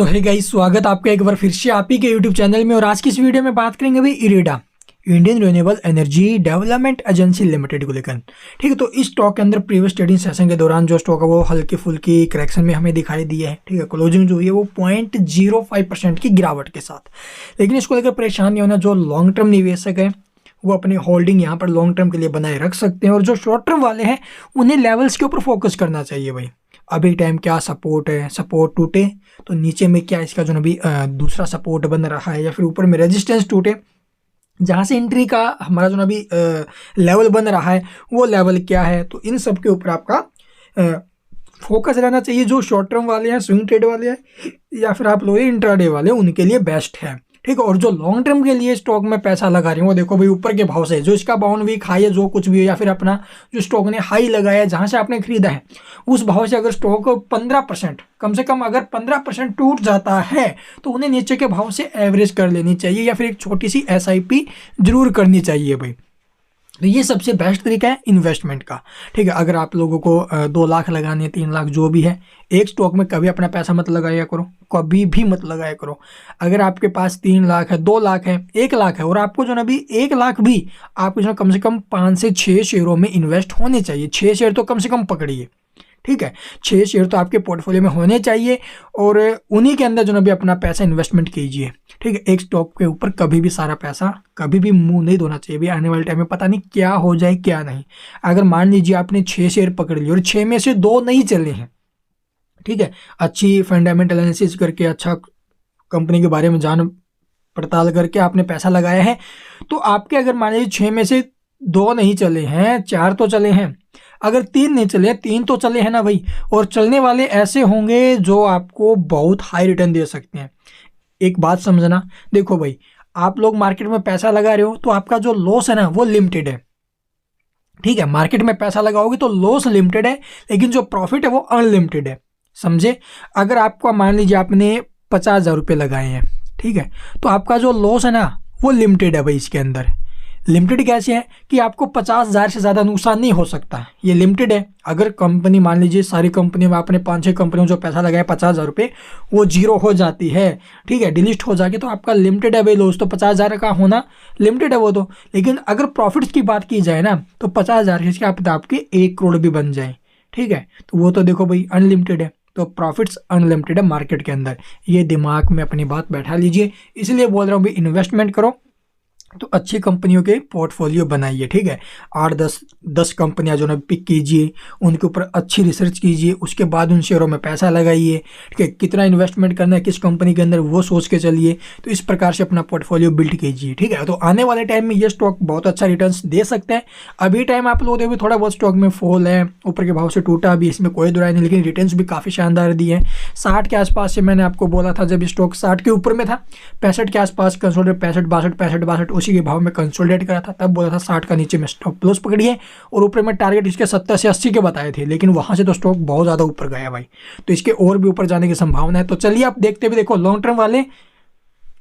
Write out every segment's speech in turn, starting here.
सो है गाइस, स्वागत आपका एक बार फिर से आप ही के यूट्यूब चैनल में। और आज की इस वीडियो में बात करेंगे भाई IREDA, Indian renewable energy development agency limited को लेकर। ठीक है, तो इस स्टॉक के अंदर प्रीवियस ट्रेडिंग सेशन के दौरान जो स्टॉक है वो हल्की फुल्की करेक्शन में हमें दिखाई दी है। ठीक है, क्लोजिंग जो हुई है वो 0.05% की गिरावट के साथ। लेकिन इसको लेकर परेशान नहीं होना। जो लॉन्ग टर्म निवेशक है वो अपनी होल्डिंग यहाँ पर लॉन्ग टर्म के लिए बनाए रख सकते हैं, और जो शॉर्ट टर्म वाले हैं उन्हें लेवल्स के ऊपर फोकस करना चाहिए भाई। अभी टाइम क्या सपोर्ट है, सपोर्ट टूटे तो नीचे में क्या इसका जो अभी दूसरा सपोर्ट बन रहा है, या फिर ऊपर में रेजिस्टेंस टूटे जहाँ से एंट्री का हमारा जो अभी लेवल बन रहा है वो लेवल क्या है। तो इन सब के ऊपर आपका फोकस रहना चाहिए। जो शॉर्ट टर्म वाले हैं, स्विंग ट्रेड वाले हैं, या फिर आप लोग इंट्राडे वाले, उनके लिए बेस्ट है। ठीक है, और जो लॉन्ग टर्म के लिए स्टॉक में पैसा लगा रहे हैं वो देखो भाई ऊपर के भाव से जो इसका बाउंड वीक हाई है, जो कुछ भी हो, या फिर अपना जो स्टॉक ने हाई लगाया जहां से आपने खरीदा है उस भाव से अगर स्टॉक 15% कम से कम अगर 15% टूट जाता है तो उन्हें नीचे के भाव से एवरेज कर लेनी चाहिए, या फिर एक छोटी सी SIP जरूर करनी चाहिए भाई। तो ये सबसे बेस्ट तरीका है इन्वेस्टमेंट का। ठीक है, अगर आप लोगों को 2 लाख लगाने, 3 लाख जो भी है, एक स्टॉक में कभी अपना पैसा मत लगाया करो, कभी भी मत लगाया करो। अगर आपके पास 3 लाख है, 2 लाख है, 1 लाख है, और आपको जो ना अभी 1 लाख भी आपको जो कम से कम 5 से 6 शेयरों में इन्वेस्ट होने चाहिए। 6 शेयर तो कम से कम पकड़िए। ठीक है, 6 शेयर तो आपके पोर्टफोलियो में होने चाहिए, और उन्हीं के अंदर जो ना भी अपना पैसा इन्वेस्टमेंट कीजिए। ठीक है, एक स्टॉक के ऊपर कभी भी सारा पैसा कभी भी मुंह नहीं धोना चाहिए भी। आने वाले टाइम में पता नहीं क्या हो जाए क्या नहीं। अगर मान लीजिए आपने 6 शेयर पकड़ लिए और 6 में से 2 नहीं चले हैं, ठीक है, अच्छी फंडामेंटल एनालिसिस करके, अच्छा कंपनी के बारे में जान पड़ताल करके आपने पैसा लगाया है, तो आपके अगर मान लीजिए 6 में से 2 नहीं चले हैं, 4 तो चले हैं, अगर 3 नहीं चले, 3 तो चले हैं ना भाई। और चलने वाले ऐसे होंगे जो आपको बहुत हाई रिटर्न दे सकते हैं। एक बात समझना, देखो भाई, आप लोग मार्केट में पैसा लगा रहे हो तो आपका जो लॉस है ना वो लिमिटेड है। ठीक है, मार्केट में पैसा लगाओगे तो लॉस लिमिटेड है, लेकिन जो प्रॉफिट है वो अनलिमिटेड है। समझे? अगर आपको मान लीजिए आपने 50,000 रुपये लगाए हैं, ठीक है, तो आपका जो लॉस है ना वो लिमिटेड है भाई। इसके अंदर लिमिटेड कैसे है कि आपको 50,000 से ज़्यादा नुकसान नहीं हो सकता, ये लिमिटेड है। अगर कंपनी मान लीजिए सारी कंपनियों में आपने 5-6 कंपनियों में जो पैसा लगाया 50,000 रुपये, वो जीरो हो जाती है, ठीक है, डिलीट हो जाके, तो आपका लिमिटेड है भाई लॉस। तो 50,000 का होना लिमिटेड है वो तो। लेकिन अगर प्रॉफिट्स की बात की जाए ना तो 50,000 के आपके 1 करोड़ भी बन जाए, ठीक है, तो वो तो देखो भाई अनलिमिटेड है। तो प्रॉफिट्स अनलिमिटेड है मार्केट के अंदर, ये दिमाग में अपनी बात बैठा लीजिए। इसलिए बोल रहा हूँ भाई, इन्वेस्टमेंट करो तो अच्छी कंपनियों के पोर्टफोलियो बनाइए। ठीक है, 8-10 कंपनियां जो ना पिक कीजिए, उनके ऊपर अच्छी रिसर्च कीजिए, उसके बाद उन शेयरों में पैसा लगाइए। ठीक है, कितना इन्वेस्टमेंट करना है किस कंपनी के अंदर वो सोच के चलिए। तो इस प्रकार से अपना पोर्टफोलियो बिल्ड कीजिए। ठीक है, तो आने वाले टाइम में ये स्टॉक बहुत अच्छा रिटर्न्स दे सकते हैं। अभी टाइम आप लोग देखो थोड़ा बहुत स्टॉक में फॉल है, ऊपर के भाव से टूटा भी, इसमें कोई दुराई नहीं, लेकिन रिटर्न्स भी काफ़ी शानदार दिए हैं। 60 के आसपास से मैंने आपको बोला था, जब स्टॉक 60 के ऊपर में था, 65 के आसपास कंसोलिडेट, 65-62 उसी के भाव में कंसोलिडेट करा था, तब बोला था 60 का नीचे में स्टॉप लॉस पकड़िए, और ऊपर में टारगेट इसके 70 से 80 के बताए थे, लेकिन वहां से तो स्टॉक बहुत ज़्यादा ऊपर गया भाई। तो इसके और भी ऊपर जाने की संभावना है। तो चलिए आप देखते भी, देखो लॉन्ग टर्म वाले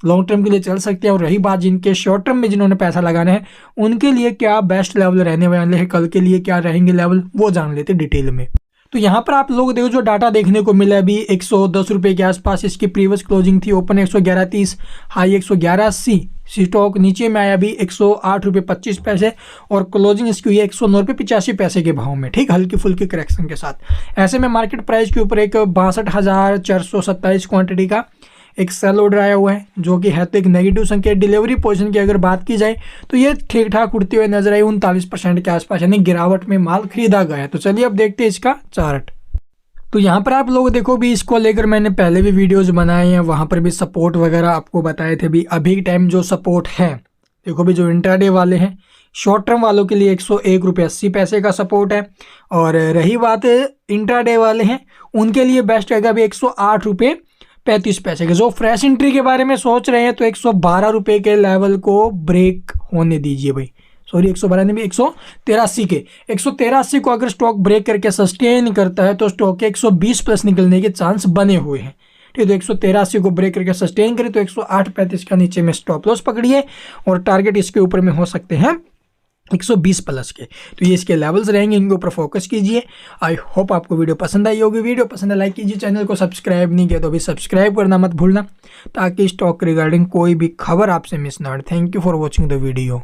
लॉन्ग टर्म के लिए चल सकते हैं, और रही बात जिनके शॉर्ट टर्म में जिन्होंने पैसा लगाना है उनके लिए क्या बेस्ट लेवल रहने वाले हैं, कल के लिए क्या रहेंगे लेवल, वो जान लेते डिटेल में। तो यहाँ पर आप लोग देखो जो डाटा देखने को मिला अभी 110 रुपये के आसपास इसकी प्रीवियस क्लोजिंग थी। ओपन 111.30, हाई 111.80, स्टॉक नीचे में आया अभी 108 रुपये 25 पैसे, और क्लोजिंग इसकी हुई है 109 रुपये 85 पैसे के भाव में। ठीक, हल्की फुल्की करेक्शन के साथ। ऐसे में मार्केट प्राइस के ऊपर एक 62,427 क्वांटिटी का एक सेल ऑर्डर आया हुआ है, जो कि है तो एक नेगेटिव संख्या। डिलीवरी पोजीशन की अगर बात की जाए तो ये ठीक ठाक उठते हुए नजर आई, 39% के आसपास, यानी गिरावट में माल खरीदा गया है। तो चलिए अब देखते हैं इसका चार्ट। तो यहाँ पर आप लोग देखो भी, इसको लेकर मैंने पहले भी वीडियोस बनाए हैं, वहाँ पर भी सपोर्ट वगैरह आपको बताए थे भी। अभी टाइम जो सपोर्ट है देखो भी, जो इंट्राडे वाले हैं, शॉर्ट टर्म वालों के लिए 101 रुपये 80 पैसे का सपोर्ट है। और रही बात इंट्राडे वाले हैं, उनके लिए बेस्ट रहेगा अभी 108 रुपये 35 पैसे के। जो फ्रेश एंट्री के बारे में सोच रहे हैं तो 112 रुपये के लेवल को ब्रेक होने दीजिए भाई। सॉरी, 112 नहीं, 183 के 183 को अगर स्टॉक ब्रेक करके सस्टेन करता है तो स्टॉक के 120 प्लस निकलने के चांस बने हुए हैं। ठीक है, तो 183 को ब्रेक करके सस्टेन करे तो 108.35 का नीचे में स्टॉप लॉस पकड़िए, और टारगेट इसके ऊपर में हो सकते हैं 120 प्लस के। तो ये इसके लेवल्स रहेंगे, इनके ऊपर फोकस कीजिए। आई होप आपको वीडियो पसंद आई होगी। वीडियो पसंद है लाइक कीजिए, चैनल को सब्सक्राइब नहीं किया तो अभी सब्सक्राइब करना मत भूलना, ताकि स्टॉक रिगार्डिंग कोई भी खबर आपसे मिस ना हो। Thank you for watching the video.